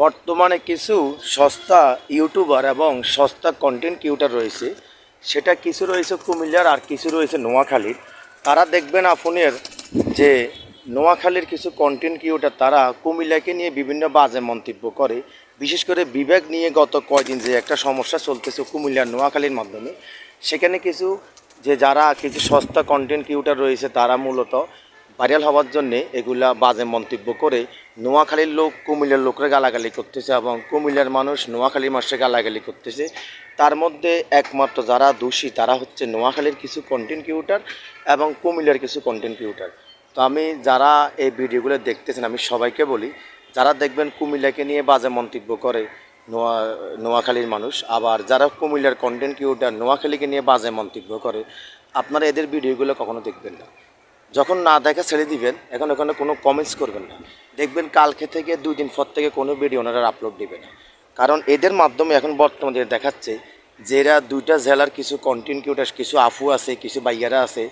বর্তমানে কিছু সস্তা ইউটিউবার এবং সস্তা কন্টেন্ট ক্রিয়েটর রয়েছে, সেটা কিছু রয়েছে কুমিল্লার আর কিছু রয়েছে নোয়াখালীর। তারা দেখবেন আপনার যে নোয়াখালীর কিছু কন্টেন্ট ক্রিয়েটর তারা কুমিল্লাকে নিয়ে বিভিন্ন বাজে মন্তব্য করে। বিশেষ করে বিবেক নিয়ে গত কয়দিন যে একটা সমস্যা চলতেছে কুমিল্লার নোয়াখালীর মাধ্যমে, সেখানে কিছু যারা কিছু সস্তা কন্টেন্ট ক্রিয়েটর রয়েছে তারা মূলত ভাইরাল হওয়ার জন্যে এগুলা বাজে মন্তব্য করে নোয়াখালীর লোক কুমিল্লার লোকরা গালাগালি করতেছে এবং কুমিল্লার মানুষ নোয়াখালীর মানুষকে গালাগালি করতেছে। তার মধ্যে একমাত্র যারা দোষী তারা হচ্ছে নোয়াখালীর কিছু কন্টেন্ট ক্রিয়েটর এবং কুমিল্লার কিছু কন্টেন্ট ক্রিয়েটর। তো আমি যারা এই ভিডিওগুলো দেখতেছেন আমি সবাইকে বলি, যারা দেখবেন কুমিল্লাকে নিয়ে বাজে মন্তব্য করে নোয়াখালীর মানুষ, আবার যারা কুমিল্লার কন্টেন্ট ক্রিয়েটর নোয়াখালীকে নিয়ে বাজে মন্তব্য করে, আপনারা এদের ভিডিওগুলো কখনো দেখবেন না। যখন না দেখা ছেড়ে দিবেন, এখন ওখানে কোনো কমেন্টস করবেন না। দেখবেন কালকে থেকে 2 দিন পর থেকে কোনো ভিডিও ওনারা আপলোড দেবে না। কারণ এদের মাধ্যমে এখন বর্তমানে দেখাচ্ছে যে এরা 2টা জেলার কিছু কন্টেন্ট ক্রিয়েটর, কিছু আফু আছে, কিছু বাইয়ারা আছে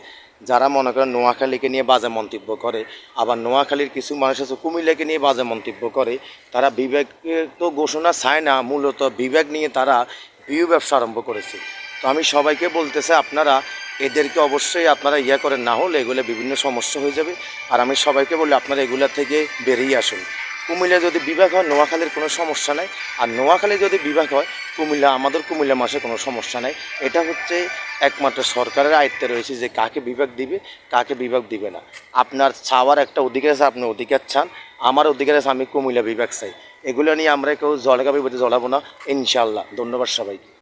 যারা মনে করেন নোয়াখালীকে নিয়ে বাজে মন্তব্য করে। আবার নোয়াখালীর কিছু মানুষ আছে কুমিল্লাকে নিয়ে বাজে মন্তব্য করে। তারা বিবেককে তো ঘোষণা চায় না, মূলত বিবেক নিয়ে তারা ভিউ ব্যবসা আরম্ভ করেছে। তো আমি সবাইকে বলতেছে আপনারা এদেরকে অবশ্যই আপনারা করেন, না হলে এগুলো বিভিন্ন সমস্যা হয়ে যাবে। আর আমি সবাইকে বলি আপনারা এগুলা থেকে বেরিয়ে আসুন। কুমিল্লা যদি বিভাগ হয় নোয়াখালীর কোনো সমস্যা নাই, আর নোয়াখালী যদি বিভাগ হয় কুমিল্লা, আমাদের কুমিল্লা মাসে কোনো সমস্যা নাই। এটা হচ্ছে একমাত্র সরকারের আয়ত্তে রয়েছে যে কাকে বিভাগ দিবে কাকে বিভাগ দিবে না। আপনার চাওয়ার একটা অধিকার আছে, আপনি অধিকার চান, আমার অধিকার আছে আমি কুমিল্লা বিভাগ চাই। এগুলো নিয়ে আমরা কেউ জলগাবি বলতে জ্বলাবো না ইনশাল্লাহ। ধন্যবাদ সবাইকে।